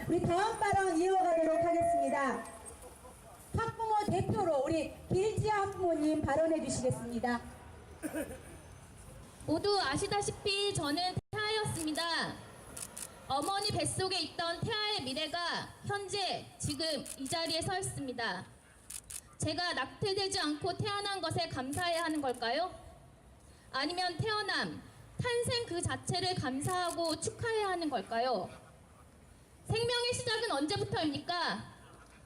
우리 다음 발언 이어가도록 하겠습니다. 학부모 대표로 우리 길지아 학부모님 발언해 주시겠습니다. 모두 아시다시피 저는 태아였습니다. 어머니 뱃속에 있던 태아의 미래가 현재 지금 이 자리에 서 있습니다. 제가 낙태되지 않고 태어난 것에 감사해야 하는 걸까요? 아니면 태어남, 탄생 그 자체를 감사하고 축하해야 하는 걸까요? 생명의 시작은 언제부터입니까?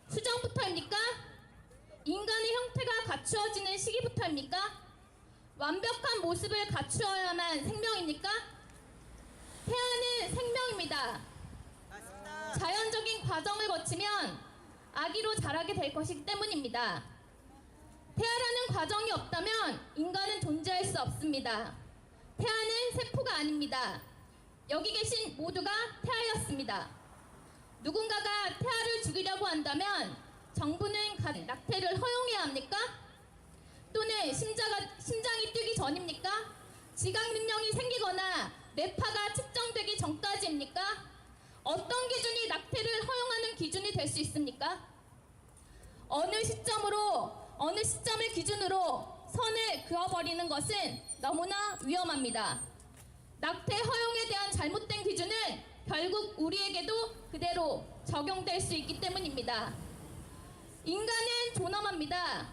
수정부터입니까? 인간의 형태가 갖추어지는 시기부터입니까? 완벽한 모습을 갖추어야만 생명입니까? 태아는 생명입니다. 맞습니다. 자연적인 과정을 거치면 아기로 자라게 될 것이기 때문입니다. 태아라는 과정이 없다면 인간은 존재할 수 없습니다. 태아는 세포가 아닙니다. 여기 계신 모두가 태아였습니다. 누군가가 태아를 죽이려고 한다면 정부는 낙태를 허용해야 합니까? 또는 심장이 뛰기 전입니까? 지각 능력이 생기거나 뇌파가 측정되기 전까지입니까? 어떤 기준이 낙태를 허용하는 기준이 될 수 있습니까? 어느 시점을 기준으로 선을 그어버리는 것은 너무나 위험합니다. 낙태 허용에 대한 잘못된 기준은 결국 우리에게도 그대로 적용될 수 있기 때문입니다. 인간은 존엄합니다.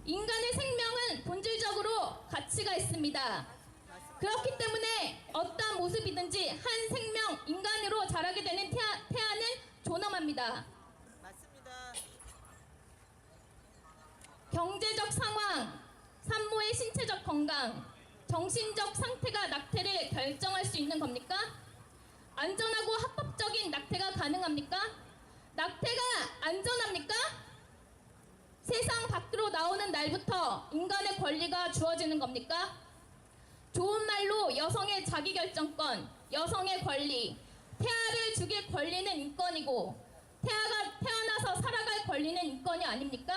인간의 생명은 본질적으로 가치가 있습니다. 그렇기 때문에 어떠한 모습이든지 한 생명, 인간으로 자라게 되는 태아는 존엄합니다. 맞습니다. 경제적 상황, 산모의 신체적 건강, 정신적 상태가 낙태를 결정할 수 있는 겁니까? 안전하고 합법적인 낙태가 가능합니까? 낙태가 안전합니까? 세상 밖으로 나오는 날부터 인간의 권리가 주어지는 겁니까? 좋은 말로 여성의 자기결정권, 여성의 권리, 태아를 죽일 권리는 인권이고 태아가 태어나서 살아갈 권리는 인권이 아닙니까?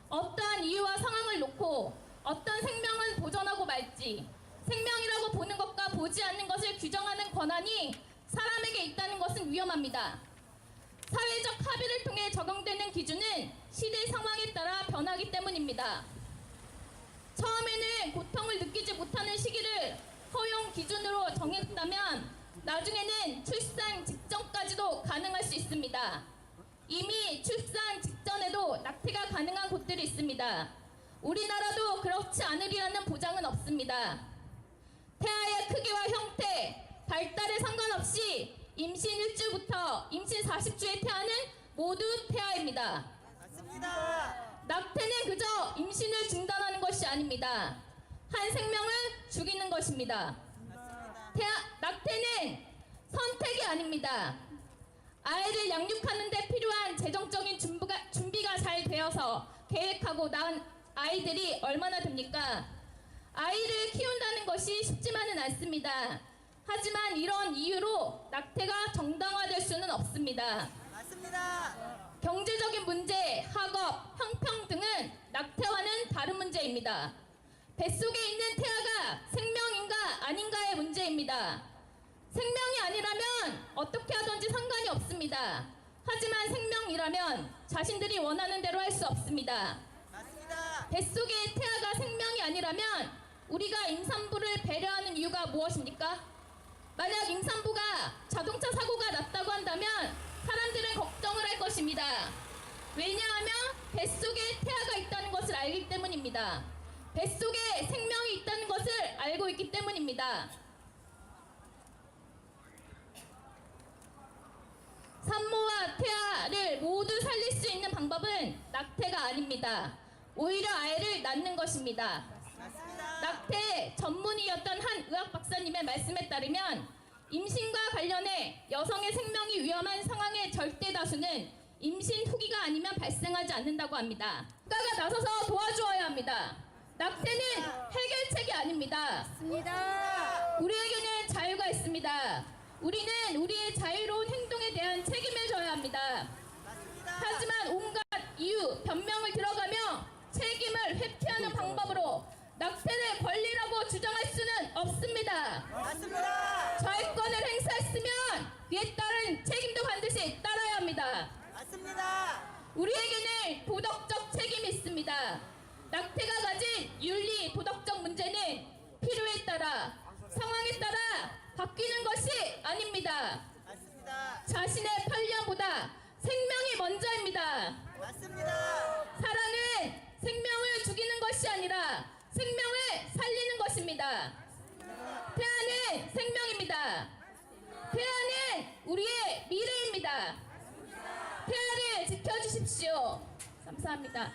어떠한 이유와 상황을 놓고 어떤 생명은 보존하고 말지, 생명이라고 보는 것과 보지 않는 것을 규정하는 권한이 사람에게 있다는 것은 위험합니다. 사회적 합의를 통해 적용되는 기준은 시대 상황에 따라 변하기 때문입니다. 처음에는 고통을 느끼지 못하는 시기를 허용 기준으로 정했다면 나중에는 출산 직전까지도 가능할 수 있습니다. 이미 출산 직전에도 낙태가 가능한 곳들이 있습니다. 우리나라도 그렇지 않으리라는 보장은 없습니다. 태아의 크기와 형태, 발달에 상관없이 임신 1주부터 임신 40주의 태아는 모두 태아입니다. 맞습니다. 낙태는 그저 임신을 중단하는 것이 아닙니다. 한 생명을 죽이는 것입니다. 맞습니다. 낙태는 선택이 아닙니다. 아이를 양육하는 데 필요한 재정적인 준비가 잘 되어서 계획하고 낳은 아이들이 얼마나 됩니까? 아이를 키운다는 것이 쉽지만은 않습니다. 하지만 이런 이유로 낙태가 정당화될 수는 없습니다. 맞습니다. 경제적인 문제, 학업, 형평 등은 낙태와는 다른 문제입니다. 뱃속에 있는 태아가 생명인가 아닌가의 문제입니다. 생명이 아니라면 어떻게 하든지 상관이 없습니다. 하지만 생명이라면 자신들이 원하는 대로 할 수 없습니다. 맞습니다. 뱃속의 태아가 생명이 아니라면 우리가 임산부를 배려하는 이유가 무엇입니까? 만약 임산부가 자동차 사고가 났다고 한다면 사람들은 걱정을 할 것입니다. 왜냐하면 뱃속에 태아가 있다는 것을 알기 때문입니다. 뱃속에 생명이 있다는 것을 알고 있기 때문입니다. 산모와 태아를 모두 살릴 수 있는 방법은 낙태가 아닙니다. 오히려 아이를 낳는 것입니다. 맞습니다. 낙태 전문의였던 한 의학 박사님의 말씀에 따르면 임신과 관련해 여성의 생명이 위험한 상황의 절대 다수는 임신 후기가 아니면 발생하지 않는다고 합니다. 국가가 나서서 도와주어야 합니다. 낙태는 해결책이 아닙니다. 맞습니다. 우리에게는 자유가 있습니다. 우리는 우리의 자유로운 행동에 대한 책임을 져야 합니다. 맞습니다. 하지만 온갖 이유, 변명을 들어가며 책임을 회피하는 방법으로 낙태를 권리라고 주장할 수는 없습니다. 맞습니다. 저의 권을 행사했으면 그에 따른 책임도 반드시 우리에게는 도덕적 책임이 있습니다. 낙태가 가진 윤리, 도덕적 문제는 필요에 따라, 상황에 따라 바뀌는 것이 아닙니다. 맞습니다. 자신의 편리함보다 생명이 먼저입니다. 맞습니다. 사랑은 생명을 죽이는 것이 아니라 생명을 살리는 것입니다. 태아는 생명입니다. 태아는 우리의 미래입니다. 태아를 지켜주십시오. 감사합니다.